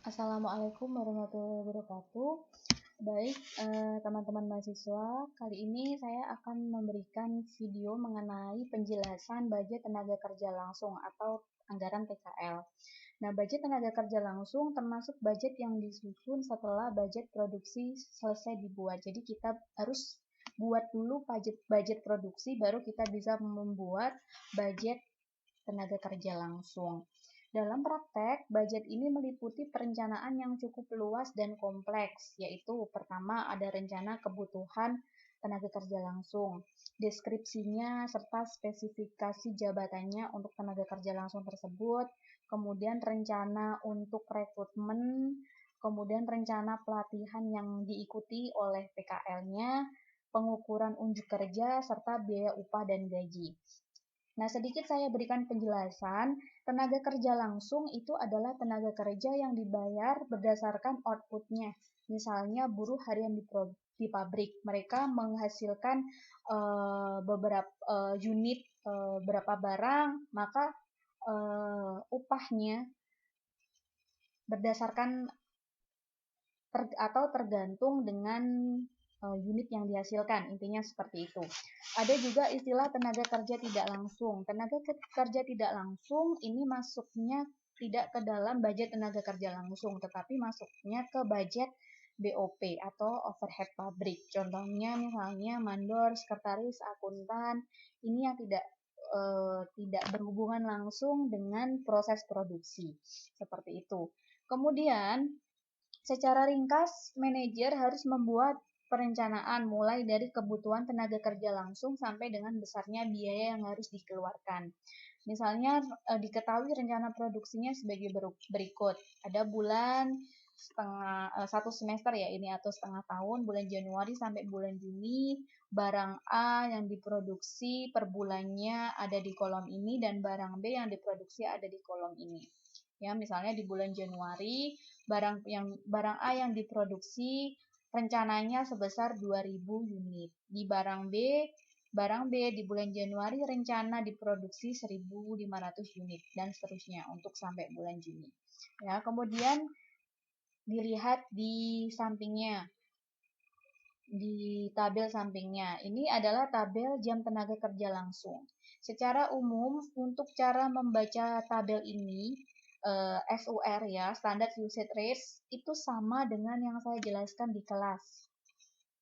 Assalamualaikum warahmatullahi wabarakatuh. Baik, teman-teman mahasiswa, kali ini saya akan memberikan video mengenai penjelasan budget tenaga kerja langsung atau anggaran TKL. Nah, budget tenaga kerja langsung termasuk budget yang disusun setelah budget produksi selesai dibuat. Jadi kita harus buat dulu budget produksi, baru kita bisa membuat budget tenaga kerja langsung. Dalam praktek, budget ini meliputi perencanaan yang cukup luas dan kompleks, yaitu pertama ada rencana kebutuhan tenaga kerja langsung, deskripsinya serta spesifikasi jabatannya untuk tenaga kerja langsung tersebut, kemudian rencana untuk rekrutmen, kemudian rencana pelatihan yang diikuti oleh PKL-nya, pengukuran unjuk kerja, serta biaya upah dan gaji. Nah, sedikit saya berikan penjelasan. Tenaga kerja langsung itu adalah tenaga kerja yang dibayar berdasarkan outputnya. Misalnya buruh harian di pabrik, mereka menghasilkan beberapa unit berapa barang, maka upahnya berdasarkan atau tergantung dengan unit yang dihasilkan, intinya seperti itu. Ada juga istilah tenaga kerja tidak langsung. Tenaga kerja tidak langsung ini masuknya tidak ke dalam budget tenaga kerja langsung, tetapi masuknya ke budget BOP atau overhead pabrik. Contohnya misalnya mandor, sekretaris, akuntan, ini yang tidak berhubungan langsung dengan proses produksi. Seperti itu. Kemudian, secara ringkas, manajer harus membuat perencanaan mulai dari kebutuhan tenaga kerja langsung sampai dengan besarnya biaya yang harus dikeluarkan. Misalnya diketahui rencana produksinya sebagai berikut. Ada bulan satu semester ya ini atau setengah tahun, bulan Januari sampai bulan Juni, barang A yang diproduksi per bulannya ada di kolom ini dan barang B yang diproduksi ada di kolom ini. Ya, misalnya di bulan Januari barang A yang diproduksi rencananya sebesar 2.000 unit. Di barang B di bulan Januari rencana diproduksi 1.500 unit dan seterusnya untuk sampai bulan Juni. Ya, kemudian dilihat di sampingnya, di tabel sampingnya. Ini adalah tabel jam tenaga kerja langsung. Secara umum, untuk cara membaca tabel ini, SUR ya, Standard Usage Rate, itu sama dengan yang saya jelaskan di kelas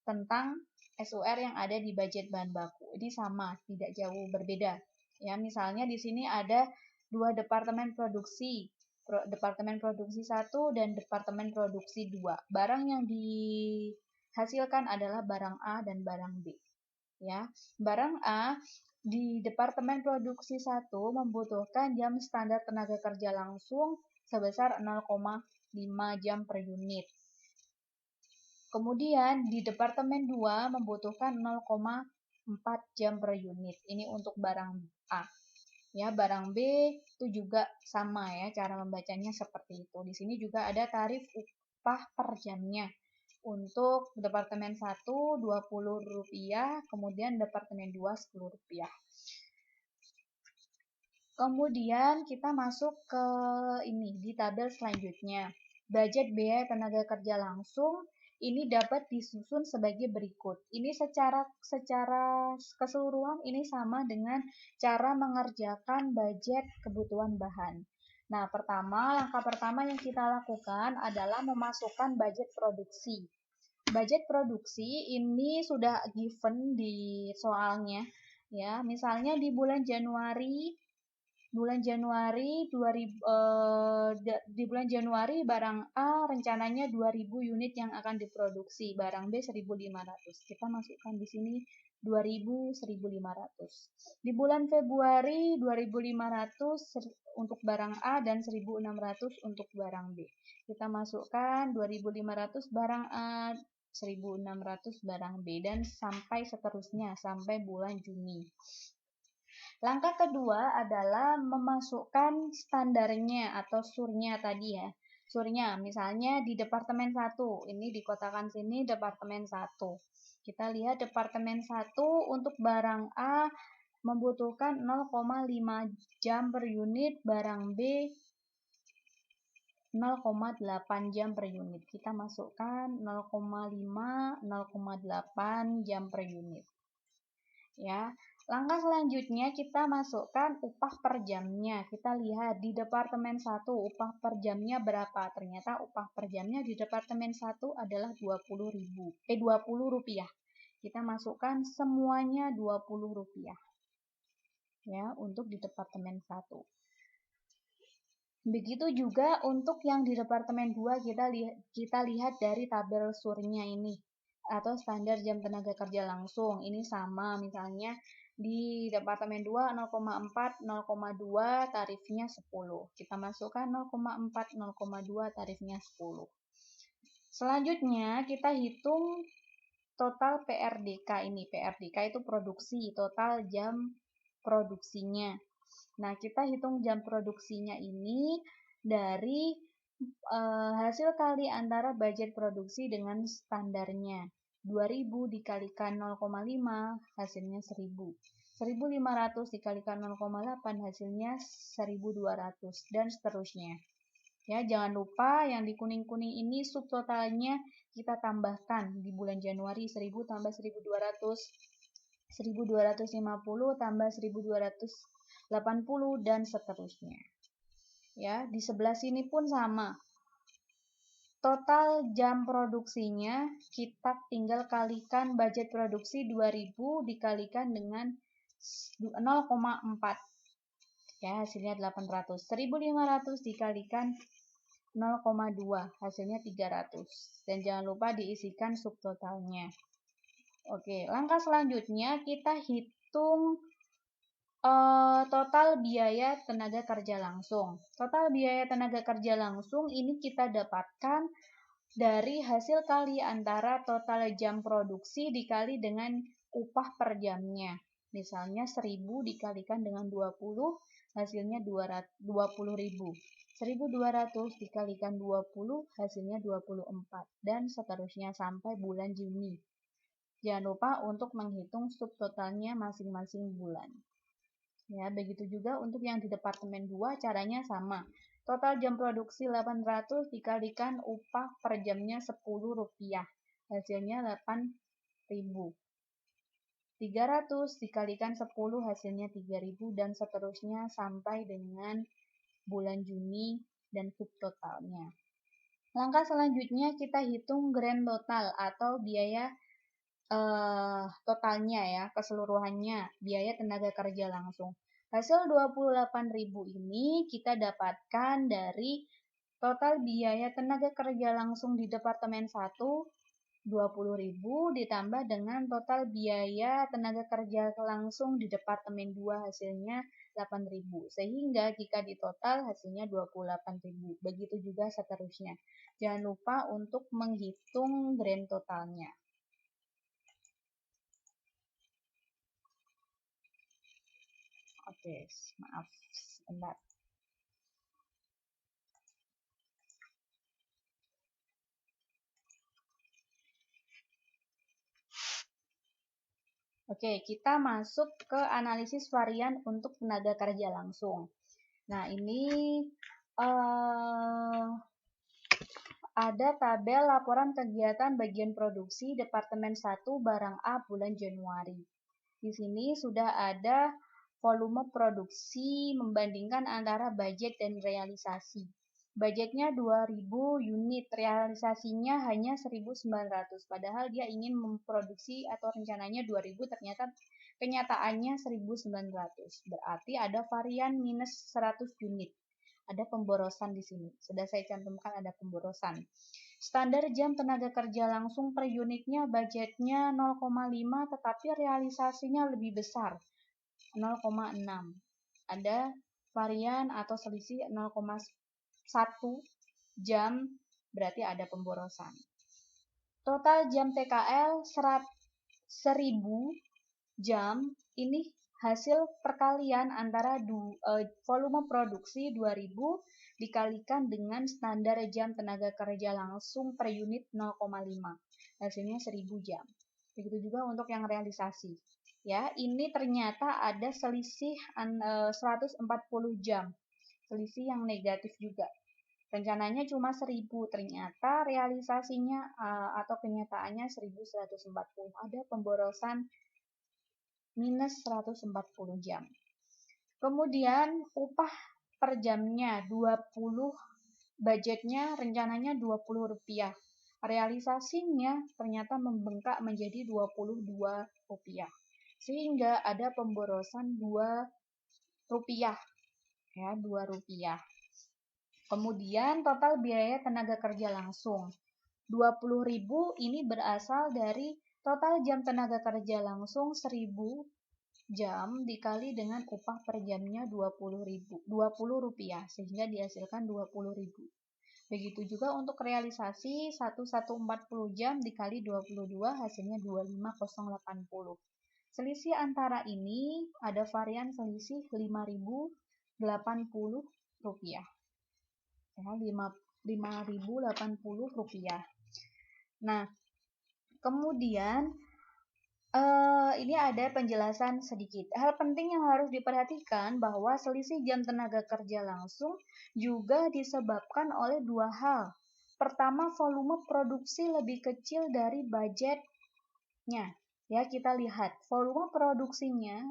tentang SUR yang ada di budget bahan baku. Ini sama, tidak jauh berbeda. Ya, misalnya di sini ada dua departemen produksi, departemen produksi 1 dan departemen produksi 2. Barang yang dihasilkan adalah barang A dan barang B. Ya, barang A di Departemen Produksi 1 membutuhkan jam standar tenaga kerja langsung sebesar 0,5 jam per unit. Kemudian di Departemen 2 membutuhkan 0,4 jam per unit. Ini untuk barang A. Ya, barang B itu juga sama ya, cara membacanya seperti itu. Di sini juga ada tarif upah per jamnya. Untuk Departemen 1 Rp20, kemudian Departemen 2 Rp10. Kemudian kita masuk ke ini di tabel selanjutnya. Budget biaya tenaga kerja langsung ini dapat disusun sebagai berikut. Ini secara keseluruhan ini sama dengan cara mengerjakan budget kebutuhan bahan. Nah, langkah pertama yang kita lakukan adalah memasukkan budget produksi. Budget produksi ini sudah given di soalnya ya. Misalnya di bulan Januari di bulan Januari barang A rencananya 2.000 unit yang akan diproduksi, barang B 1.500. Kita masukkan di sini 2.000, 1.500. Di bulan Februari 2.500 untuk barang A dan 1.600 untuk barang B. Kita masukkan 2.500 barang A, 1.600 barang B dan sampai seterusnya sampai bulan Juni. Langkah kedua adalah memasukkan standarnya atau surnya tadi ya. Surnya misalnya di Departemen 1, ini dikotakan sini Departemen 1. Kita lihat Departemen 1 untuk barang A membutuhkan 0,5 jam per unit, barang B 0,8 jam per unit. Kita masukkan 0,5, 0,8 jam per unit. Ya. Langkah selanjutnya kita masukkan upah per jamnya. Kita lihat di departemen 1 upah per jamnya berapa. Ternyata upah per jamnya di departemen 1 adalah 20 rupiah. Kita masukkan semuanya 20 rupiah. Ya, untuk di departemen 1. Begitu juga untuk yang di departemen 2 kita lihat dari tabel surnya ini atau standar jam tenaga kerja langsung. Ini sama, misalnya di departemen 2 0,4 0,2 tarifnya 10. Kita masukkan 0,4 0,2 tarifnya 10. Selanjutnya kita hitung total PRDK ini. PRDK itu produksi, total jam produksinya. Nah, kita hitung jam produksinya ini dari hasil kali antara budget produksi dengan standarnya. 2000 dikalikan 0,5 hasilnya 1000. 1500 dikalikan 0,8 hasilnya 1200 dan seterusnya. Ya, jangan lupa yang di kuning-kuning ini subtotalnya kita tambahkan di bulan Januari 1000 tambah 1200, 1250 tambah 1280 dan seterusnya. Ya, di sebelah sini pun sama. Total jam produksinya kita tinggal kalikan budget produksi 2000 dikalikan dengan 0,4. Ya, hasilnya 800. 1500 dikalikan 0,2, hasilnya 300. Dan jangan lupa diisikan subtotalnya. Oke, langkah selanjutnya kita hitung total biaya tenaga kerja langsung. Total biaya tenaga kerja langsung ini kita dapatkan dari hasil kali antara total jam produksi dikali dengan upah per jamnya. Misalnya 1000 dikalikan dengan 20, hasilnya 20.000. 1200 dikalikan 20, hasilnya 24. Dan seterusnya sampai bulan Juni. Jangan lupa untuk menghitung subtotalnya masing-masing bulan. Ya, begitu juga untuk yang di departemen 2 caranya sama. Total jam produksi 800 dikalikan upah per jamnya 10 rupiah. Hasilnya 8.000. 300 dikalikan 10 hasilnya 3.000 dan seterusnya sampai dengan bulan Juni dan subtotalnya. Langkah selanjutnya kita hitung grand total atau biaya totalnya ya, keseluruhannya, biaya tenaga kerja langsung. Hasil 28.000 ini kita dapatkan dari total biaya tenaga kerja langsung di departemen 1, 20.000 ditambah dengan total biaya tenaga kerja langsung di departemen 2 hasilnya 8.000. Sehingga jika ditotal hasilnya 28.000. Begitu juga seterusnya. Jangan lupa untuk menghitung grand totalnya. Oke, maaf, sebentar. Oke, kita masuk ke analisis varian untuk tenaga kerja langsung. Nah, ini ada tabel laporan kegiatan bagian produksi Departemen 1 Barang A bulan Januari. Di sini sudah ada volume produksi membandingkan antara budget dan realisasi. Budgetnya 2000 unit, realisasinya hanya 1900, padahal dia ingin memproduksi atau rencananya 2000, ternyata kenyataannya 1900. Berarti ada varian minus 100 unit. Ada pemborosan di sini. Sudah saya cantumkan ada pemborosan. Standar jam tenaga kerja langsung per unitnya budgetnya 0,5 tetapi realisasinya lebih besar 0,6. Ada varian atau selisih 0,1 jam berarti ada pemborosan. Total jam TKL 1000 jam ini hasil perkalian antara volume produksi 2000 dikalikan dengan standar jam tenaga kerja langsung per unit 0,5. Hasilnya 1000 jam. Begitu juga untuk yang realisasi. Ya, ini ternyata ada selisih 140 jam. Selisih yang negatif juga. Rencananya cuma 1000, ternyata realisasinya atau kenyataannya 1140. Ada pemborosan minus 140 jam. Kemudian upah per jamnya 20, budgetnya rencananya Rp20. Realisasinya ternyata membengkak menjadi Rp22. Sehingga ada pemborosan Rp2, ya, Rp2. Kemudian total biaya tenaga kerja langsung 20.000 ini berasal dari total jam tenaga kerja langsung 1000 jam dikali dengan upah per jamnya Rp20 sehingga dihasilkan Rp20.000. Begitu juga untuk realisasi 1140 jam dikali 22 hasilnya 25080. Selisih antara ini ada varian selisih Rp5.080. Ya, Rp5.080. Nah, kemudian ini ada penjelasan sedikit. Hal penting yang harus diperhatikan bahwa selisih jam tenaga kerja langsung juga disebabkan oleh dua hal. Pertama, volume produksi lebih kecil dari budgetnya. Ya, kita lihat volume produksinya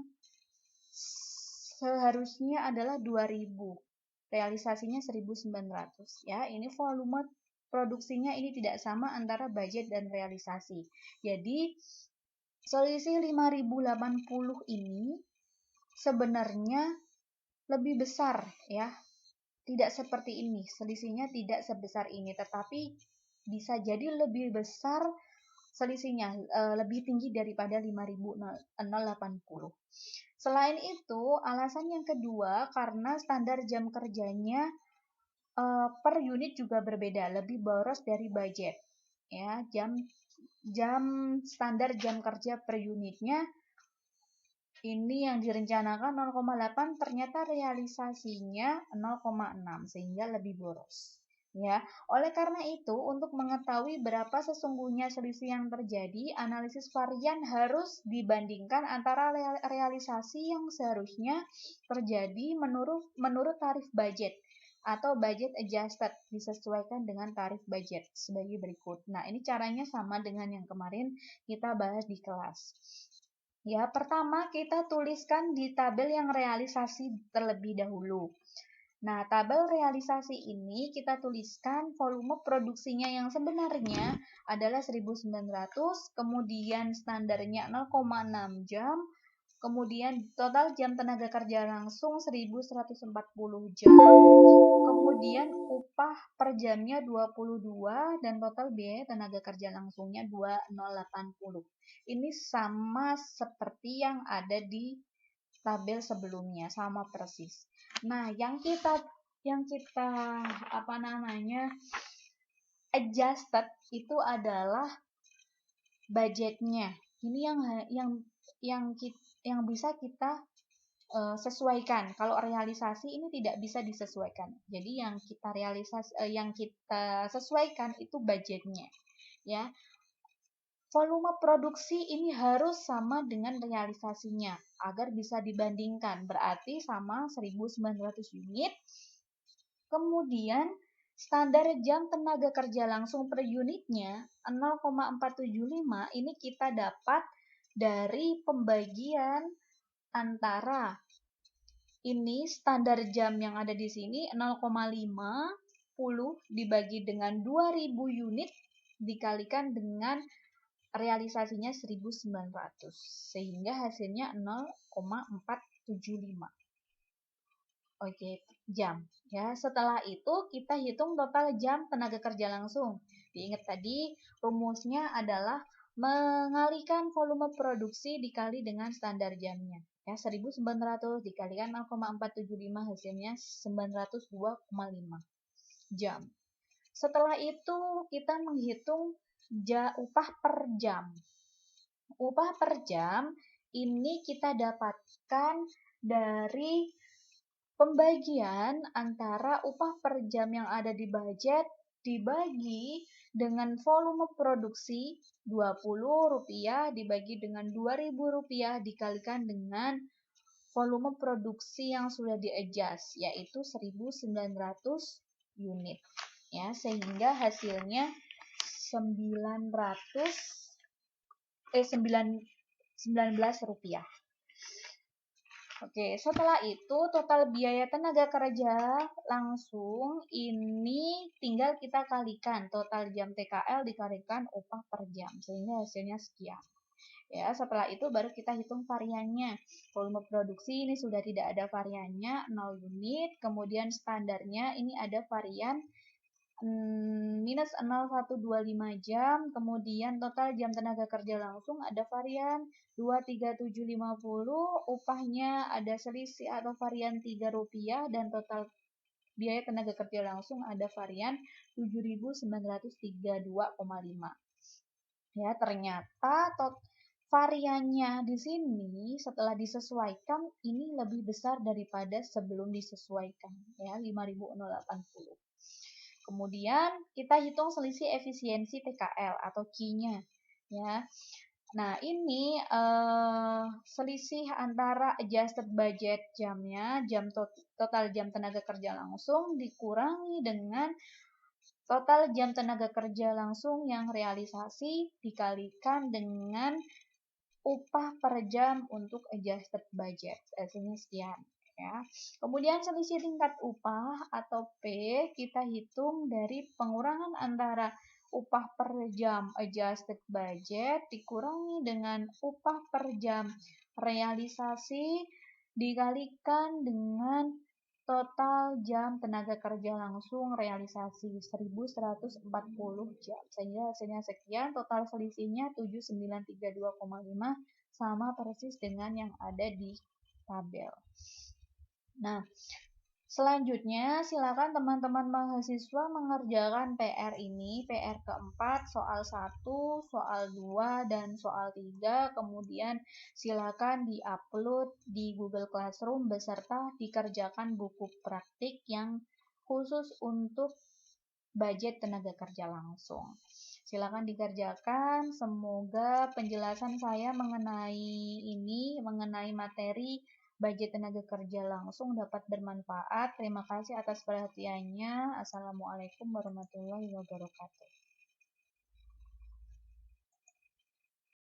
seharusnya adalah 2000. Realisasinya 1900. Ya, ini volume produksinya ini tidak sama antara budget dan realisasi. Jadi selisih 5080 ini sebenarnya lebih besar, ya. Tidak seperti ini, selisihnya tidak sebesar ini, tetapi bisa jadi lebih besar selisihnya, lebih tinggi daripada 5080. Selain itu, alasan yang kedua karena standar jam kerjanya per unit juga berbeda, lebih boros dari budget. Ya, standar jam kerja per unitnya ini yang direncanakan 0,8 ternyata realisasinya 0,6 sehingga lebih boros. Ya, oleh karena itu untuk mengetahui berapa sesungguhnya selisih yang terjadi, analisis varian harus dibandingkan antara realisasi yang seharusnya terjadi menurut tarif budget atau budget adjusted disesuaikan dengan tarif budget sebagai berikut. Nah, ini caranya sama dengan yang kemarin kita bahas di kelas. Ya, pertama kita tuliskan di tabel yang realisasi terlebih dahulu. Nah, tabel realisasi ini kita tuliskan volume produksinya yang sebenarnya adalah 1900, kemudian standarnya 0,6 jam, kemudian total jam tenaga kerja langsung 1140 jam, kemudian upah per jamnya 22 dan total biaya tenaga kerja langsungnya 2080. Ini sama seperti yang ada di tabel sebelumnya, sama persis. Nah, yang kita adjusted itu adalah budgetnya. Ini yang bisa kita sesuaikan. Kalau realisasi ini tidak bisa disesuaikan. Jadi yang kita sesuaikan itu budgetnya, ya. Volume produksi ini harus sama dengan realisasinya agar bisa dibandingkan. Berarti sama 1900 unit. Kemudian standar jam tenaga kerja langsung per unitnya 0,475 ini kita dapat dari pembagian antara ini standar jam yang ada di sini 0,50 dibagi dengan 2000 unit dikalikan dengan realisasinya 1900 sehingga hasilnya 0,475. Oke, jam. Ya, setelah itu kita hitung total jam tenaga kerja langsung. Diingat tadi rumusnya adalah mengalikan volume produksi dikali dengan standar jamnya. Ya, 1900 dikalikan 0,475 hasilnya 902,5 jam. Setelah itu kita menghitung upah per jam. Upah per jam ini kita dapatkan dari pembagian antara upah per jam yang ada di budget dibagi dengan volume produksi Rp20 dibagi dengan Rp2.000 dikalikan dengan volume produksi yang sudah di-adjust yaitu 1900 unit. Ya, sehingga hasilnya 19 rupiah. Oke, setelah itu total biaya tenaga kerja langsung ini tinggal kita kalikan total jam TKL dikalikan upah per jam sehingga hasilnya sekian. Ya, setelah itu baru kita hitung variannya. Volume produksi ini sudah tidak ada variannya 0 unit, kemudian standarnya ini ada varian minus 0,125 jam, kemudian total jam tenaga kerja langsung ada varian 23750, upahnya ada selisih atau varian 3 rupiah, dan total biaya tenaga kerja langsung ada varian 7.932,5. Ya, ternyata variannya di sini setelah disesuaikan ini lebih besar daripada sebelum disesuaikan, ya, 5.080. Kemudian kita hitung selisih efisiensi TKL atau Q-nya, ya. Nah, ini selisih antara adjusted budget jamnya, total jam tenaga kerja langsung dikurangi dengan total jam tenaga kerja langsung yang realisasi dikalikan dengan upah per jam untuk adjusted budget. Hasilnya sekian. Ya. Kemudian selisih tingkat upah atau P kita hitung dari pengurangan antara upah per jam adjusted budget dikurangi dengan upah per jam realisasi dikalikan dengan total jam tenaga kerja langsung realisasi 1140 jam. Sehingga hasilnya sekian, total selisihnya 7932,5 sama persis dengan yang ada di tabel. Nah, selanjutnya silakan teman-teman mahasiswa mengerjakan PR ini, PR keempat, soal 1, soal 2, dan soal 3, kemudian silakan di-upload di Google Classroom beserta dikerjakan buku praktik yang khusus untuk budget tenaga kerja langsung. Silakan dikerjakan, semoga penjelasan saya mengenai materi budget tenaga kerja langsung dapat bermanfaat. Terima kasih atas perhatiannya. Assalamualaikum warahmatullahi wabarakatuh.